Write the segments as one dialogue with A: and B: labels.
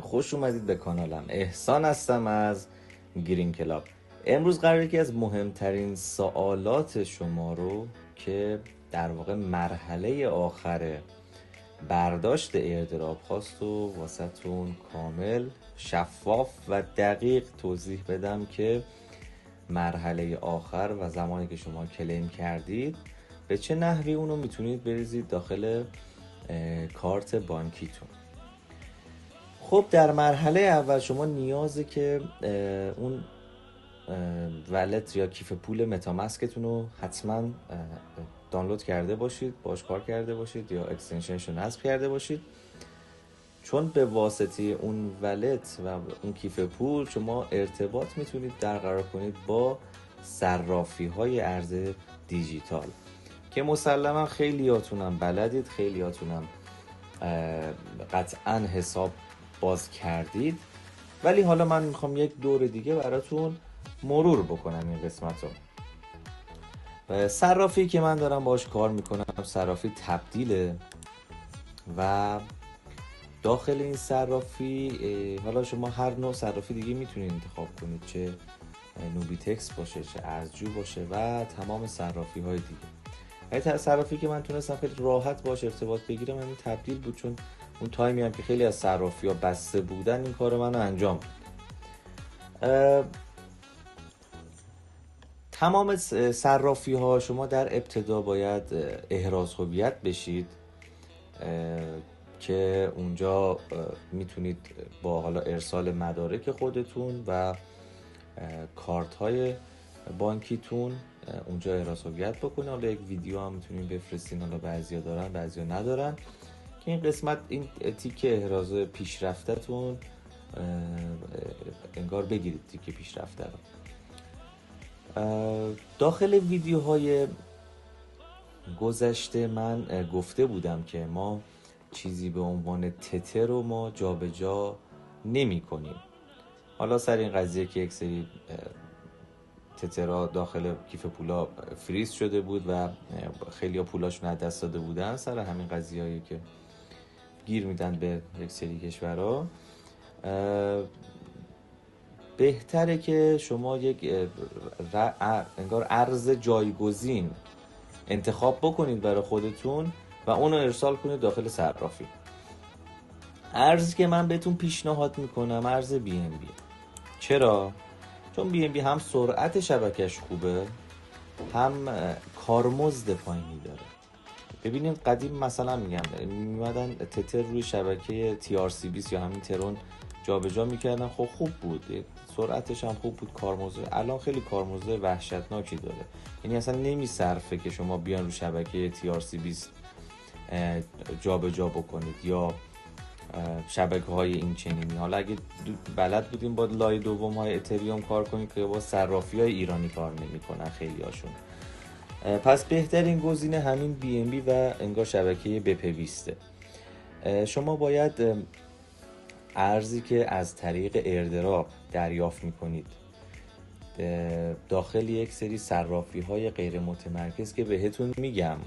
A: خوش اومدید به کانالم. احسان هستم از گرین کلاب. امروز قراره یکی از مهمترین سوالات شما رو که در واقع مرحله آخر برداشت ایردراپ هاست و واسهتون کامل، شفاف و دقیق توضیح بدم که مرحله آخر و زمانی که شما کلیم کردید به چه نحوی اونو میتونید بریزید داخل کارت بانکیتون. خب در مرحله اول شما نیازه که اون ولت یا کیف پول متامسکتون رو حتما دانلود کرده باشید، باش کار کرده باشید یا اکستنشنش رو نصب کرده باشید، چون به واسطه اون ولت و اون کیف پول شما ارتباط میتونید برقرار کنید با صرافی های ارز دیجیتال که مسلما خیلیاتونم بلدید، خیلیاتونم قطعا حساب باز کردید، ولی حالا من میخوام یک دور دیگه براتون مرور بکنم این قسمت رو. صرافی که من دارم باش کار میکنم صرافی تبدیله و داخل این صرافی حالا شما هر نوع صرافی دیگه میتونید انتخاب کنید، چه نوبیتکس باشه، چه ارزجو باشه و تمام صرافی های دیگه. صرافی که من تونستم خیلی راحت باش ارتباط بگیرم همین تبدیل بود، چون اون تایمی هم که خیلی از صرافی ها بسته بودن این کار منو انجام داد. تمام صرافی ها شما در ابتدا باید احراز هویت بشید که اونجا میتونید با حالا ارسال مدارک خودتون و کارت های بانکیتون اونجا احراز هویت بکنید. حالا یک ویدیو هم میتونید بفرستین، حالا بعضیا دارن بعضیا ندارن، که این قسمت این تیک احراز پیشرفتتون انگار بگیرید تیک پیشرفته رو. داخل ویدیوهای گذشته من گفته بودم که ما چیزی به عنوان تتر رو ما جابجا نمی کنیم. حالا سر این قضیه که یک سری تترها داخل کیف پولا فریز شده بود و خیلی ها پولاشون از دست داده بودن، سر همین قضیه هایی که گیر میدن به یک سری کشورها، بهتره که شما یک انگار ارز جایگزین انتخاب بکنید برای خودتون و اونو ارسال کنید داخل صرافی. ارزی که من بهتون پیشنهاد میکنم ارز BNB. چرا؟ چون BNB هم سرعت شبکش خوبه، هم کارمزد پایینی داره. ببینیم قدیم مثلا میمدن تتر روی شبکه TRC20 یا همین ترون جابجا میکردن، خب خوب بود، سرعتش هم خوب بود، کارمزد. الان خیلی کارمزد وحشتناکی داره، یعنی اصلا نمیصرفه که شما بیان روی شبکه TRC20 جابجا بکنید یا شبکه های این چنینی. حالا اگه بلد بودیم با لایه دوم های اتریوم کار کنید که با صرافی های ایرانی کار نمیکنن خیلی هاشون، پس بهترین گزینه همین BNB و انگار شبکه BP20. شما باید ارزی که از طریق ایردراپ دریافت میکنید داخل یک سری صرافی های غیر متمرکز که بهتون میگم،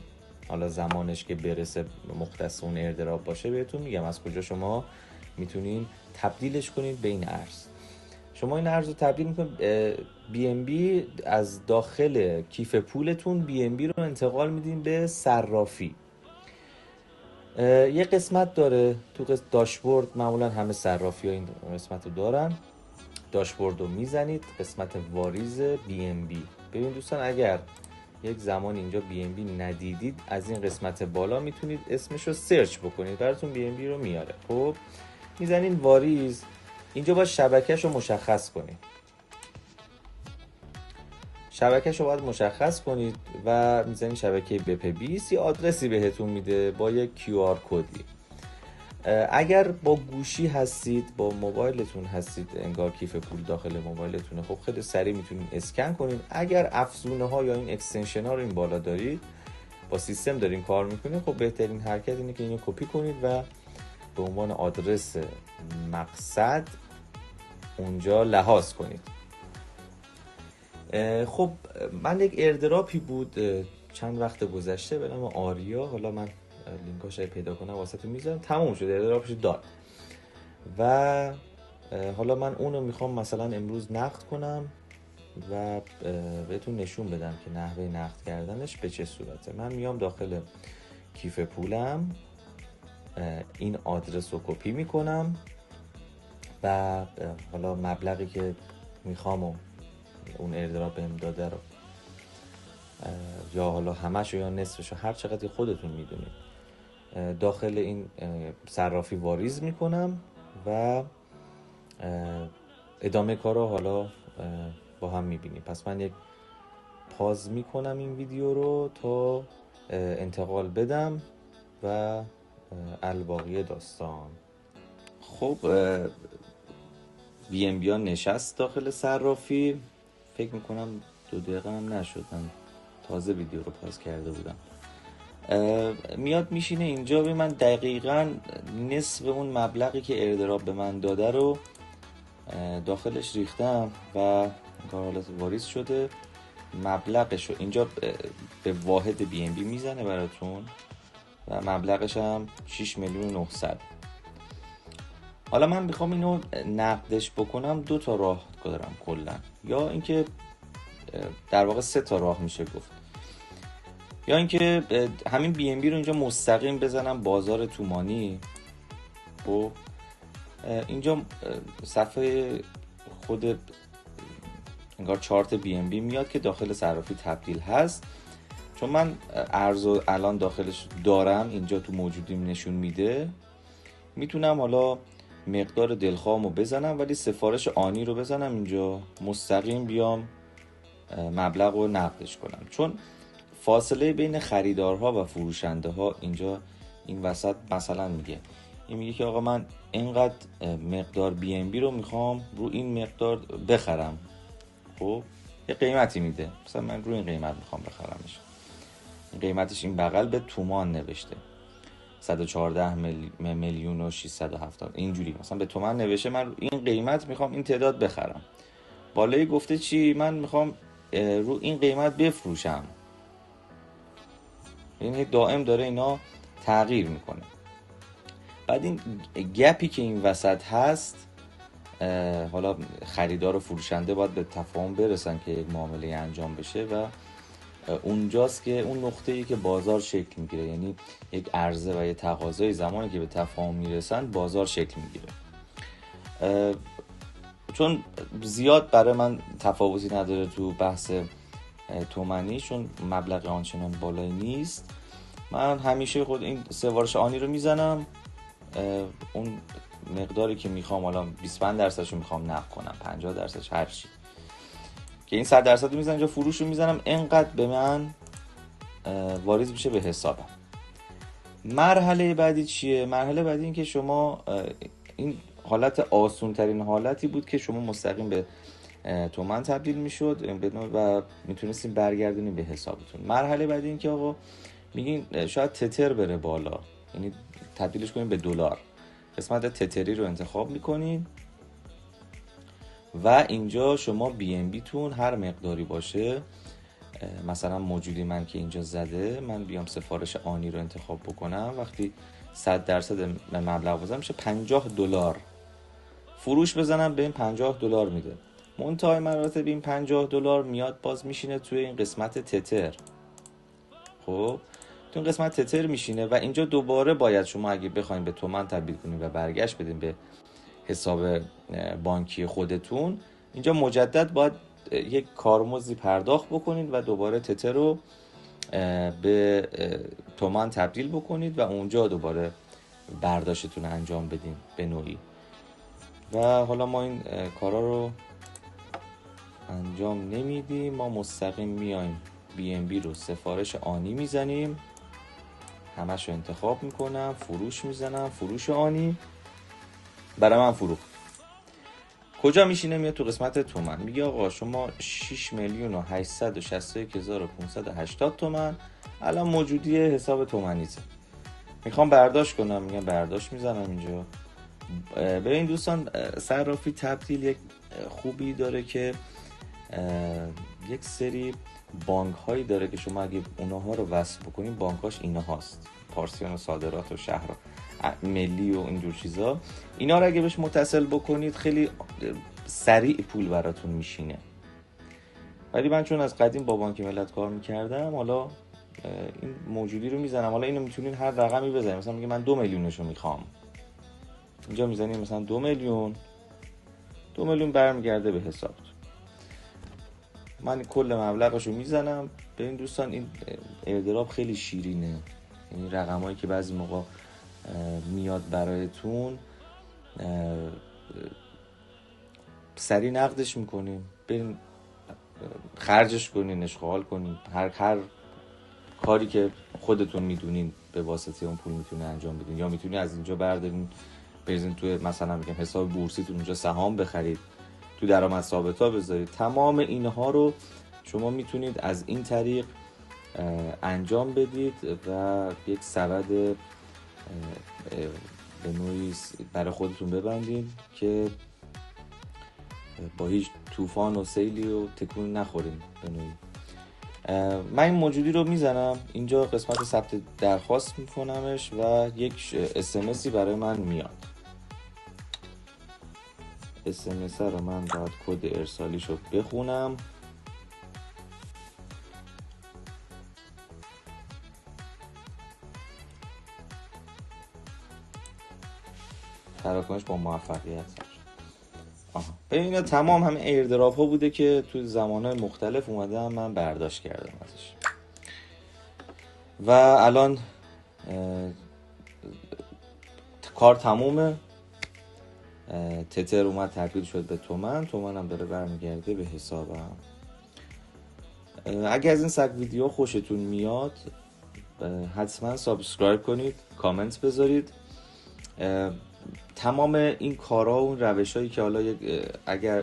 A: حالا زمانش که برسه مختص اون ایردراپ باشه بهتون میگم از کجا شما میتونین تبدیلش کنید به این ارز. شما این ارز رو تبدیل میکنید BNB از داخل کیف پولتون BNB رو انتقال میدین به صرافی. یه قسمت داره تو داشبورد، معمولا همه صرافی ها این قسمت رو دارن، داشبورد رو میزنید قسمت واریز BNB. ببین دوستان، اگر یک زمان اینجا BNB ندیدید از این قسمت بالا میتونید اسمش رو سرچ بکنید، براتون BNB رو میاره. خب میزنین واریز، اینجا باید شبکهش رو مشخص کنید، شبکهش رو باید مشخص کنید و میزنید شبکه BP20، یه آدرسی بهتون میده با یک QR کدی. اگر با گوشی هستید، با موبایلتون هستید، انگار کیف پول داخل موبایلتونه، خب خیلی سریع میتونید اسکن کنید. اگر افزونه ها یا این اکستنشن ها رو این بالا دارید، با سیستم دارین کار میکنید، خب بهترین حرکت اینه که اینو کپی کنید و به عنوان آدرس مقصد اونجا لحاظ کنید. خب من یک ایردراپی بود چند وقت گذشته به نام آریا، حالا من لینکاش پیدا کنم واسهتون میذارم، تموم شد، ایردراپش داد. و حالا من اونو میخوام مثلا امروز نقد کنم و بهتون نشون بدم که نحوه نقد کردنش به چه صورته. من میام داخل کیف پولم، این آدرس رو کپی میکنم و حالا مبلغی که میخوام و اون ایردراپ بهم داده رو یا حالا همش یا نصفش هر چقدر خودتون میدونید داخل این صرافی واریز میکنم و ادامه کار رو حالا با هم میبینیم. پس من یک پاز میکنم این ویدیو رو تا انتقال بدم و الباقی داستان. خب بی ام بی ها نشست داخل صرافی. فکر میکنم 2 دقیقه هم نشد، من تازه ویدیو رو پاز کرده بودم. میاد میشینه اینجا. به من دقیقاً نصف اون مبلغی که ایردراپ به من داده رو داخلش ریختم و کار حالت واریز شده. مبلغش رو اینجا به واحد بی ام بی میزنه براتون و مبلغش هم 6,900,000. حالا من میخوام اینو نقدش بکنم. 2 تا راه دارم کلا، یا اینکه در واقع 3 تا راه میشه گفت. یا اینکه همین بی ام بی رو اینجا مستقیم بزنم بازار تومانی. خب اینجا صفحه خود انگار چارت بی ام بی میاد که داخل صرافی تبدیل هست. چون من ارزو الان داخلش دارم، اینجا تو موجودیم نشون میده، میتونم حالا مقدار دلخواهمو بزنم ولی سفارش آنی رو بزنم اینجا، مستقیم بیام مبلغ رو نقدش کنم. چون فاصله بین خریدارها و فروشنده ها اینجا این وسط مثلا میگه که آقا من اینقدر مقدار بی ام بی رو میخوام رو این مقدار بخرم. خب یه قیمتی میده، مثلا من رو این قیمت میخوام بخرمش. این قیمتش این بغل به تومان نوشته 114,670,000 اینجوری مثلا به تومان نوشته. من رو این قیمت میخوام این تعداد بخرم. بالایی گفته چی؟ من میخوام رو این قیمت بفروشم. این دائم داره اینا تغییر میکنه. بعد این گپی که این وسط هست، حالا خریدار و فروشنده باید به تفاهم برسن که یک معامله انجام بشه و اونجاست که اون نقطه‌ای که بازار شکل میگیره. یعنی یک عرضه و یک تقاضای زمانی که به تفاهم میرسن بازار شکل میگیره. چون زیاد برای من تفاوتی نداره تو بحث تومانی، چون مبلغ آنچنان بالایی نیست، من همیشه خود این سفارش آنی رو میزنم. اون مقداری که میخوام، حالا 25% رو میخوام نقد کنم، 50% هر چی که این 100% رو میزنم اینجا، فروش رو میزنم، اینقدر به من واریز میشه به حسابم. مرحله بعدی چیه؟ مرحله بعدی این که شما این حالت آسون ترین حالتی بود که شما مستقیم به تومن تبدیل میشد و میتونستین برگردونین به حسابتون. مرحله بعدی این که آقا میگین شاید تتر بره بالا، یعنی تبدیلش کنین به دلار. قسمت تتری رو انتخاب میکنین و اینجا شما بی ام بی تون هر مقداری باشه، مثلا موجودی من که اینجا زده، من بیام سفارش آنی رو انتخاب بکنم، وقتی 100% مبلغ بزنم میشه $50. فروش بزنم به این $50 میده. منتهای مراتب این $50 میاد باز میشینه توی این قسمت تتر. خب تو این قسمت تتر میشینه و اینجا دوباره باید شما اگه بخواید به تومن تبدیل کنید و برگشت بدین به حساب بانکی خودتون، اینجا مجدد باید یک کارمزدی پرداخت بکنید و دوباره تتر رو به تومان تبدیل بکنید و اونجا دوباره برداشتتون انجام بدین به نوعی. و حالا ما این کارا رو انجام نمیدیم، ما مستقیم میایم بی ام بی رو سفارش آنی میزنیم، همش رو انتخاب میکنم، فروش میزنم، فروش آنی برای من فروخت. کجا میشینه؟ میاد تو قسمت تومن، میگه آقا شما 6,861,580 تومن الان موجودی حساب تومنیته، میخوام برداشت کنم. میگم برداشت میزنم اینجا. ببین دوستان، صرافی تبدیل یک خوبی داره که یک سری بانک هایی داره که شما اگه اونها رو وصل بکنین بانکاش اینا هاست، پارسیان و صادرات و شهر و ملی و اینجور چیزا. اینا رو اگه بهش متصل بکنید خیلی سریع پول براتون میشینه. ولی من چون از قدیم با بانک ملت کار میکردم، حالا این موجودی رو میزنم. حالا اینو میتونین هر رقمی بزنید، مثلا میگه من 2 میلیونشو میخوام، اینجا میزنیم مثلا 2 میلیون، 2 میلیون برمیگرده به حسابتون. من کل مبلغشو میزنم. به این دوستان این ایردراپ خیلی شیرینه، یعنی رقمایی که بعضی موقع میاد برایتون سریع نقدش میکنین، برین خرجش کنین، اشغال کنین، هر کاری که خودتون میدونین به واسطه اون پول میتونه انجام بدین. یا میتونین از اینجا بردارین بریزین توی مثلا میگم حساب بورسیتون، اونجا سهام بخرید، تو درآمد ثابتا بذارید. تمام اینها رو شما میتونید از این طریق انجام بدید و یک سبد به نوعی برای خودتون ببندید که با هیچ طوفان و سیلی و تکون نخورین به نوعی. من این موجودی رو میزنم اینجا، قسمت ثبت درخواست میکنمش و یک اسمسی برای من میاد. اسمس رو من باید کد ارسالیشو بخونم. تراکنش با موفقیت. اینا تمام همه ایردراپ ها بوده که تو زمانهای مختلف اومدم من برداشت کردم ازش و الان کار تمومه. تتر اومد تبدیل شد به تومن هم داره برمیگرده به حسابم. اگه از این سگ ویدیو خوشتون میاد حتما سابسکرایب کنید، کامنت بذارید. تمام این کارها و روشایی که حالا اگر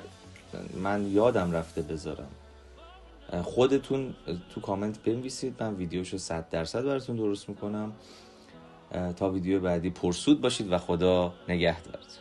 A: من یادم رفته بذارم خودتون تو کامنت بنویسید، من ویدیوشو 100% براتون درست میکنم. تا ویدیو بعدی پرسود باشید و خدا نگهدارت.